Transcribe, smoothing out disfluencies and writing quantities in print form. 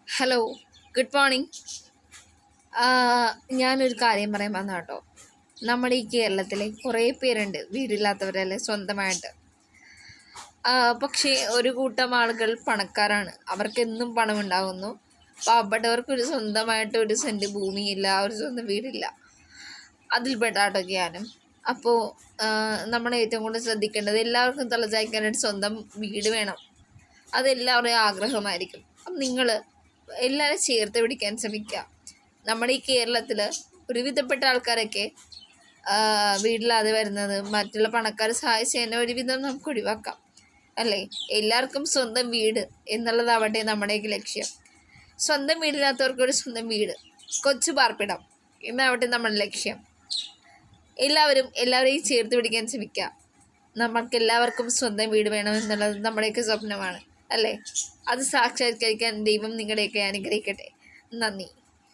Hello, good morning. ഞാനൊരു കാര്യം പറയാൻ വന്ന കേട്ടോ. നമ്മുടെ ഈ കേരളത്തിലെ കുറേ പേരുണ്ട് വീടില്ലാത്തവരല്ലേ സ്വന്തമായിട്ട്. പക്ഷേ ഒരു കൂട്ടം ആളുകൾ പണക്കാരാണ്, അവർക്കെന്നും പണമുണ്ടാകുന്നു. പാവപ്പെട്ടവർക്കൊരു സ്വന്തമായിട്ട് ഒരു സെൻറ്റ് ഭൂമിയില്ല, ഒരു സ്വന്തം വീടില്ല. അതിൽപ്പെട്ടാട്ടോ ഞാനും. അപ്പോൾ നമ്മൾ ഏറ്റവും കൂടുതൽ ശ്രദ്ധിക്കേണ്ടത് എല്ലാവർക്കും തലചായ്ക്കാനായിട്ട് സ്വന്തം വീട് വേണം. അതെല്ലാവരുടെയും ആഗ്രഹമായിരിക്കും. അപ്പം നിങ്ങൾ എല്ലാവരും ചേർത്ത് പിടിക്കാൻ ശ്രമിക്കുക. നമ്മുടെ ഈ കേരളത്തിൽ ഒരുവിധപ്പെട്ട ആൾക്കാരൊക്കെ വീട്ടിലാതെ വരുന്നത് മറ്റുള്ള പണക്കാർ സഹായിച്ച് തന്നെ ഒരുവിധം നമുക്ക് ഒഴിവാക്കാം അല്ലേ. എല്ലാവർക്കും സ്വന്തം വീട് എന്നുള്ളതാവട്ടെ നമ്മുടെയൊക്കെ ലക്ഷ്യം. സ്വന്തം വീടില്ലാത്തവർക്കൊരു സ്വന്തം വീട്, കൊച്ചു പാർപ്പിടം എന്നാവട്ടെ നമ്മുടെ ലക്ഷ്യം. എല്ലാവരെയും ചേർത്ത് പിടിക്കാൻ ശ്രമിക്കുക. നമുക്കെല്ലാവർക്കും സ്വന്തം വീട് വേണമെന്നുള്ളത് നമ്മുടെയൊക്കെ സ്വപ്നമാണ് അല്ലേ. അത് സാക്ഷാത്കരിക്കാൻ ദൈവം നിങ്ങളെയൊക്കെ അനുഗ്രഹിക്കട്ടെ. നന്ദി.